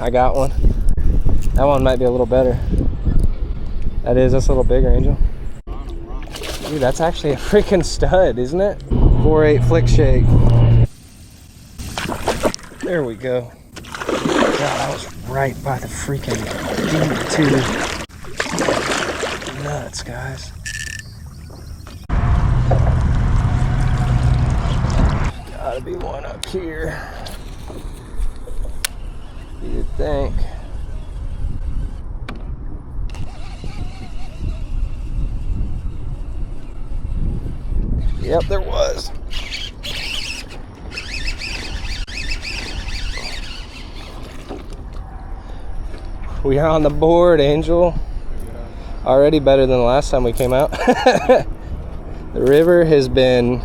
I got one. That one might be a little better. That's a little bigger, Angel. Dude, that's actually a freaking stud, isn't it? 4/8 flick shake. There we go. God, I was right by the freaking deep too. Nuts, guys. Gotta be one up here. You'd think. Yep, there was. We are on the board, Angel. Already better than the last time we came out. The river has been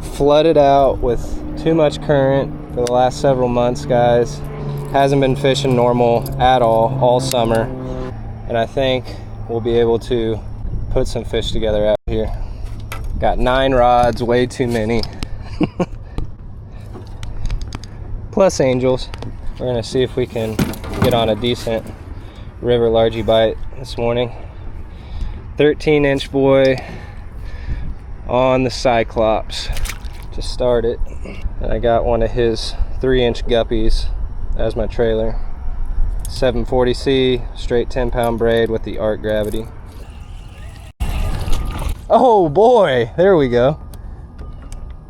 flooded out with too much current for the last several months, guys. Hasn't been fishing normal at all summer. And I think we'll be able to put some fish together out here. Got 9 rods, way too many. Plus angels. We're gonna see if we can get on a decent river largie bite this morning. 13-inch boy on the Cyclops to start it. And I got one of his 3-inch guppies as my trailer. 740C, straight 10-pound braid with the arc gravity. Oh boy, there we go.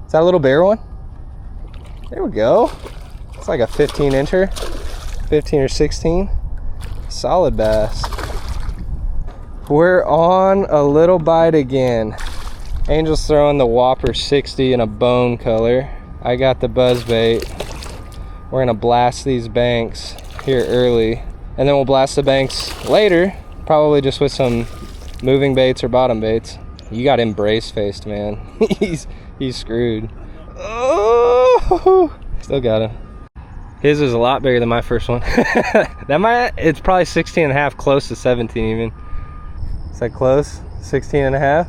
Is that a little bigger one? There we go. It's like a 15-incher, 15 or 16. Solid bass. We're on a little bite again. Angel's throwing the Whopper 60 in a bone color. I got the BUZZBAIT. We're gonna blast these banks here early, and then we'll blast the banks later, probably just with some moving baits or bottom baits. You got embrace faced, man. he's screwed. Oh, still got him. His is a lot bigger than my first one. It's probably 16 and a half, close to 17 even. Is that close? 16 and a half?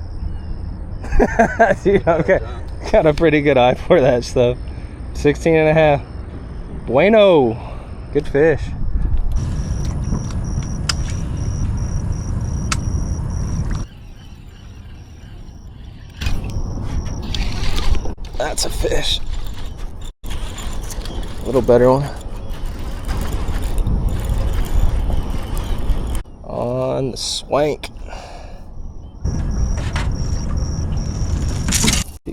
Dude, okay. Got a pretty good eye for that stuff. 16 and a half. Bueno. Good fish. That's a fish. A little better one. On the swank.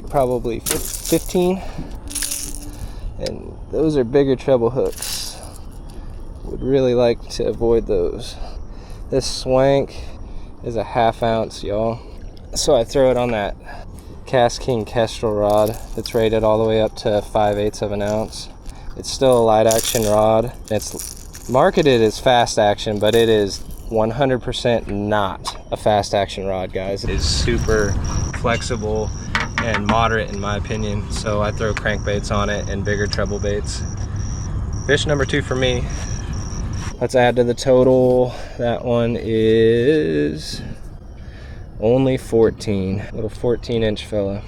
Probably 15. And those are bigger treble hooks. Would really like to avoid those. This swank is a 1/2 ounce, y'all. So I throw it on that Cast King Kestrel rod that's rated all the way up to 5/8 of an ounce. It's still a light action rod. It's marketed as fast action, but it is 100% not a fast action rod, guys. It is super flexible and moderate in my opinion, so I throw crankbaits on it and bigger treble baits. Fish number 2 for me. Let's add to the total. That one is only 14. Little 14-inch fella.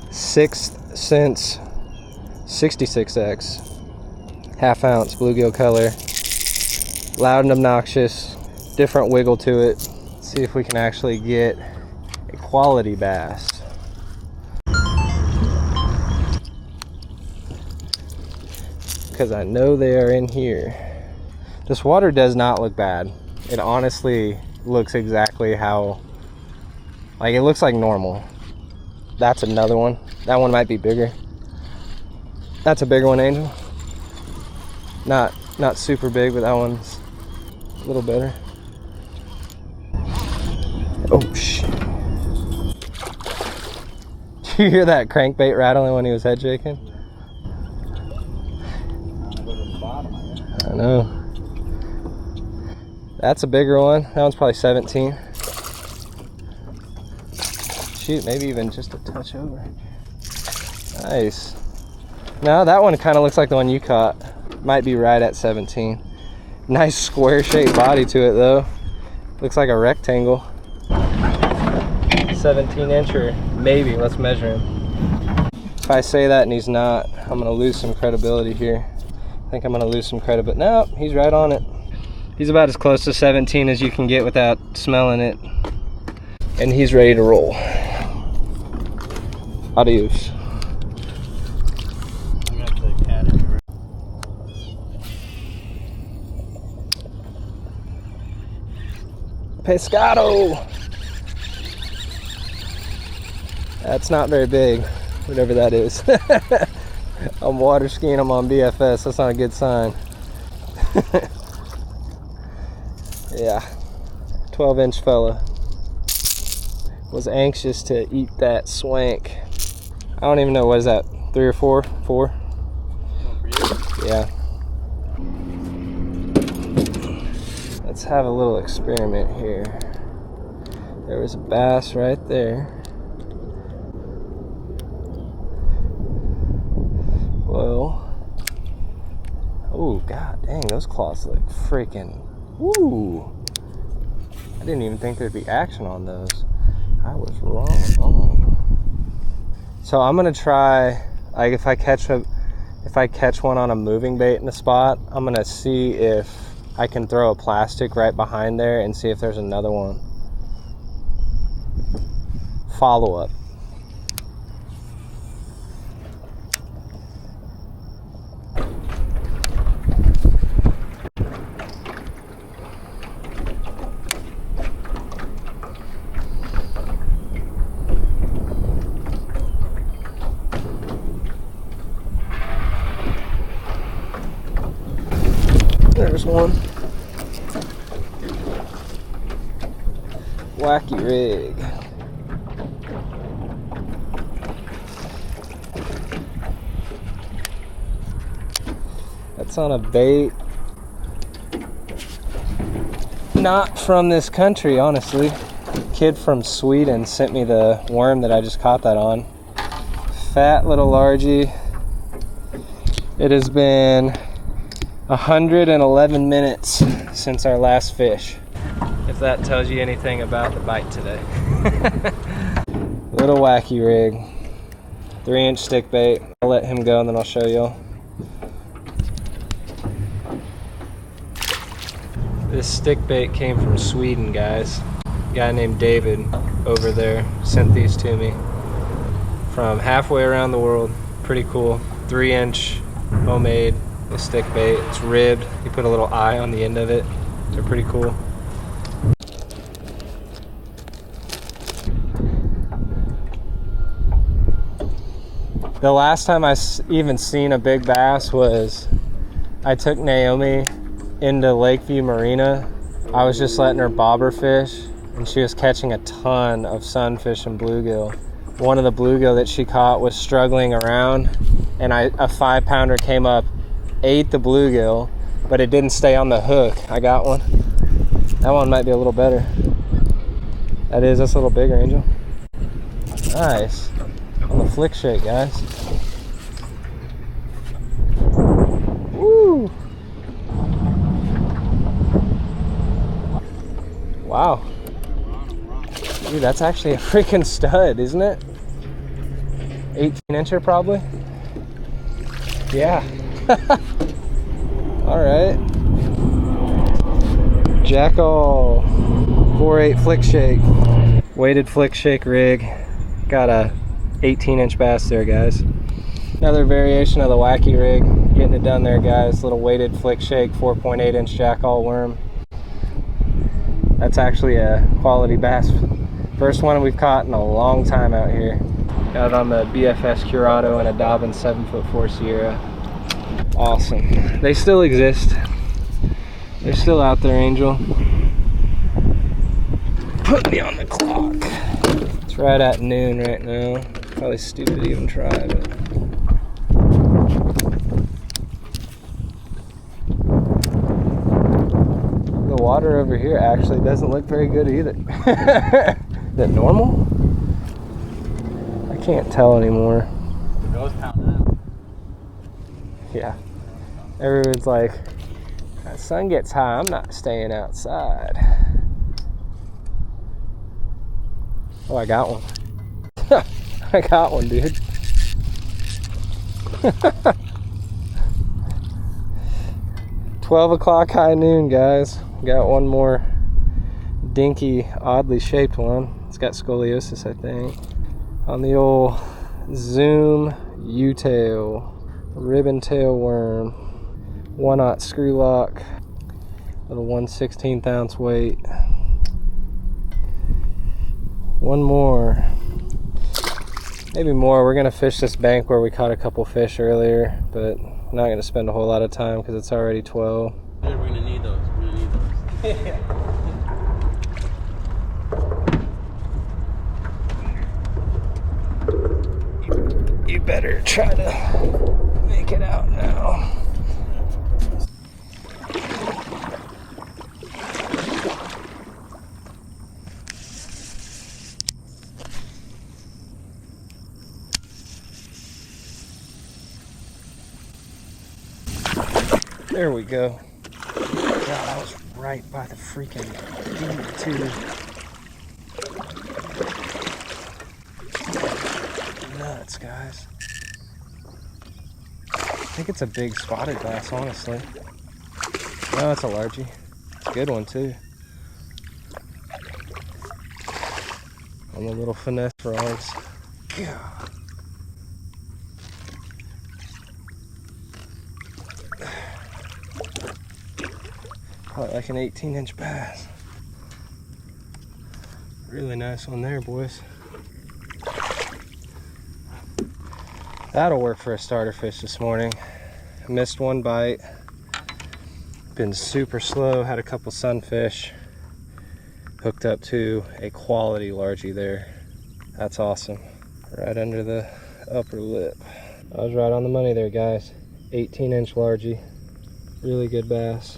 Sixth Sense 66X. 1/2 ounce bluegill color. Loud and obnoxious. Different wiggle to it. Let's see if we can actually get a quality bass. Because I know they are in here. This water does not look bad. It honestly looks exactly how, like, it looks like normal. That's another one. That one might be bigger. That's a bigger one, Angel. Not super big, but that one's a little better. Oh shit. Did you hear that crankbait rattling when he was head shaking? I know. That's a bigger one. That one's probably 17. Shoot, maybe even just a touch over. Nice. No, that one kind of looks like the one you caught. Might be right at 17. Nice square shaped body to it though. Looks like a rectangle. 17-incher, maybe. Let's measure him. if I say that and he's not, I'm gonna lose some credibility here. I think I'm gonna lose some credit, but no, he's right on it. He's about as close to 17 as you can get without smelling it. And he's ready to roll. Adios. I got the cat in here. Pescado! That's not very big, whatever that is. I'm water skiing, I'm on BFS, that's not a good sign. Yeah, 12-inch fella. Was anxious to eat that swank. I don't even know, what is that, 3 or 4? 4? Yeah. Let's have a little experiment here. There was a bass right there. Whoa. Oh, god dang, those claws look freaking, woo. I didn't even think there'd be action on those. I was wrong. So I'm gonna try, like if I catch one on a moving bait in the spot, I'm gonna see if I can throw a plastic right behind there and see if there's another one. Follow up. There's one. Wacky rig. That's on a bait. Not from this country, honestly. A kid from Sweden sent me the worm that I just caught that on. Fat little largie. It has been 111 minutes since our last fish, if that tells you anything about the bite today. Little wacky rig, 3-inch stick bait. I'll let him go and then I'll show y'all. This stick bait came from Sweden, guys. A guy named David over there sent these to me from halfway around the world. Pretty cool. 3-inch homemade. The stick bait, it's ribbed. You put a little eye on the end of it. They're pretty cool. The last time I even seen a big bass was I took Naomi into Lakeview Marina. I was just letting her bobber fish and she was catching a ton of sunfish and bluegill. One of the bluegill that she caught was struggling around and a 5-pounder came up, ate the bluegill, but it didn't stay on the hook. I got one. That one might be a little better. That's a little bigger, Angel. Nice. On the flick shake, guys. Woo! Wow. Dude, that's actually a freaking stud, isn't it? 18-incher probably? Yeah. All right. Jackal 4/8 flick shake, weighted flick shake rig. Got a 18-inch bass there, guys. Another variation of the wacky rig. Getting it done there, guys. Little weighted flick shake 4.8-inch jackal worm. That's actually a quality bass. First one we've caught in a long time out here. Got it on the BFS Curado and a Dobbin 7'4" Sierra. Awesome. They still exist. They're still out there, Angel. Put me on the clock. It's right at noon right now. Probably stupid to even try, but the water over here actually doesn't look very good either. Is that normal? I can't tell anymore. Ghost town now. Yeah. Everyone's like, the sun gets high, I'm not staying outside. Oh, I got one. I got one, dude. $12 o'clock high noon, guys. Got one more dinky, oddly shaped one. It's got scoliosis, I think. On the old Zoom U-tail, ribbon tail worm, 1/0 screw lock, little 1/16 ounce weight. One more, maybe more. We're gonna fish this bank where we caught a couple fish earlier, but I'm not gonna spend a whole lot of time because it's already 12. We're gonna need those. We're gonna need those. You better try to make it out now. There we go. God, I was right by the freaking deep too. Nuts, guys. I think it's a big spotted bass, honestly. No, it's a largie. It's a good one too. On the little finesse frogs. God. Probably like an 18-inch bass. Really nice one there, boys. That'll work for a starter fish this morning. Missed one bite. Been super slow, had a couple sunfish. Hooked up to a quality largie there. That's awesome. Right under the upper lip. I was right on the money there, guys. 18-inch largie. Really good bass.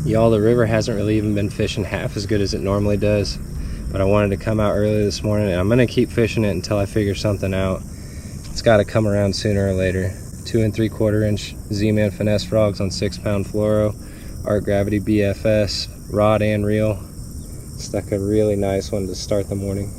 Y'all, the river hasn't really even been fishing half as good as it normally does. But I wanted to come out early this morning, and I'm gonna keep fishing it until I figure something out. It's got to come around sooner or later. 2 3/4 inch Z-Man finesse frogs on 6-pound fluoro, Art Gravity BFS, rod and reel. Stuck a really nice one to start the morning.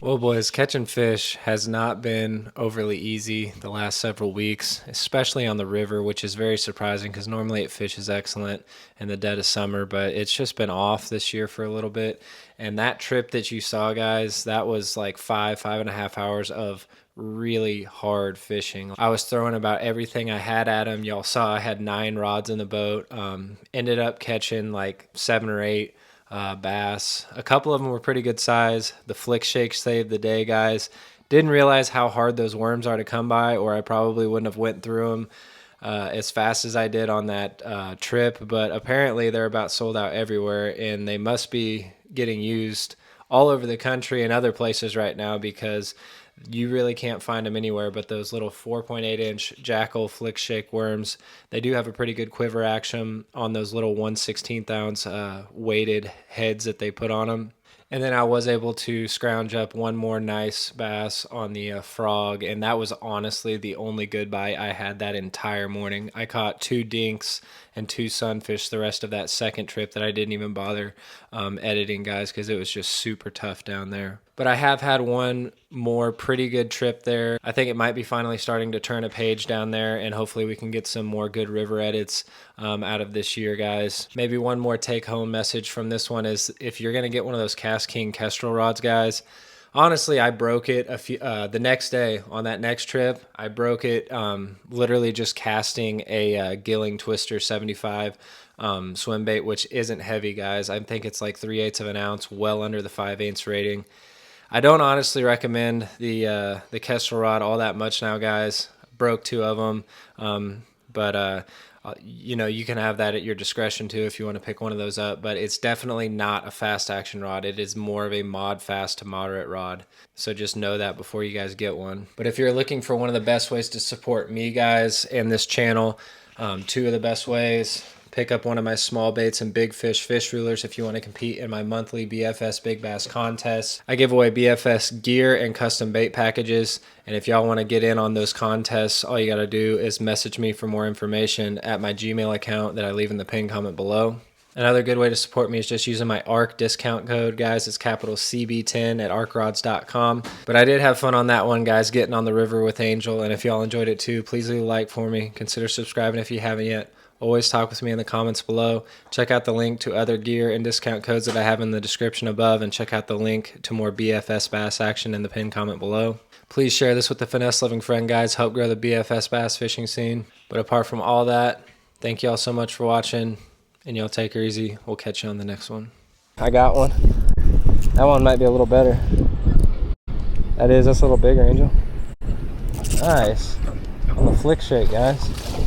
Well, boys, catching fish has not been overly easy the last several weeks, especially on the river, which is very surprising because normally it fishes excellent in the dead of summer, but it's just been off this year for a little bit. And that trip that you saw, guys, that was like 5.5 hours of really hard fishing. I was throwing about everything I had at them. Y'all saw I had 9 rods in the boat. Ended up catching like 7 or 8 bass. A couple of them were pretty good size. The FLICKSHAKE saved the day, guys. Didn't realize how hard those worms are to come by, or I probably wouldn't have went through them as fast as I did on that trip, but apparently they're about sold out everywhere, and they must be getting used all over the country and other places right now because you really can't find them anywhere. But those little 4.8-inch Jackal FLICKSHAKE worms, they do have a pretty good quiver action on those little 1/16 ounce weighted heads that they put on them. And then I was able to scrounge up one more nice bass on the frog, and that was honestly the only good bite I had that entire morning. I caught 2 dinks and 2 sunfish the rest of that second trip that I didn't even bother editing, guys, because it was just super tough down there. But I have had one more pretty good trip there. I think it might be finally starting to turn a page down there, and hopefully we can get some more good river edits out of this year, guys. Maybe one more take-home message from this one is if you're going to get one of those Cast King Kestrel rods, guys, honestly, I broke it the next day on that next trip. I broke it literally just casting a Gilling Twister 75 swim bait, which isn't heavy, guys. I think it's like 3/8 of an ounce, well under the 5/8 rating. I don't honestly recommend the Kestrel rod all that much now, guys. Broke 2 of them, but you know, you can have that at your discretion too if you want to pick one of those up, but it's definitely not a fast action rod. It is more of a mod fast to moderate rod, so just know that before you guys get one. But if you're looking for one of the best ways to support me, guys, and this channel, 2 of the best ways, Pick up one of my small baits and big fish fish rulers if you want to compete in my monthly BFS Big Bass contests. I give away BFS gear and custom bait packages, and if y'all want to get in on those contests, all you got to do is message me for more information at my Gmail account that I leave in the pinned comment below. Another good way to support me is just using my ARC discount code, guys. It's capital CB10 at arcrods.com. But I did have fun on that one, guys, getting on the river with Angel. And if y'all enjoyed it too, please leave a like for me. Consider subscribing if you haven't yet. Always talk with me in the comments below. Check out the link to other gear and discount codes that I have in the description above. And check out the link to more BFS bass action in the pinned comment below. Please share this with a finesse loving friend, guys. Help grow the BFS bass fishing scene. But apart from all that, thank y'all so much for watching. And y'all take her easy. We'll catch you on the next one. I got one. That one might be a little better. That's a little bigger, Angel. Nice. On the FLICKSHAKE, guys.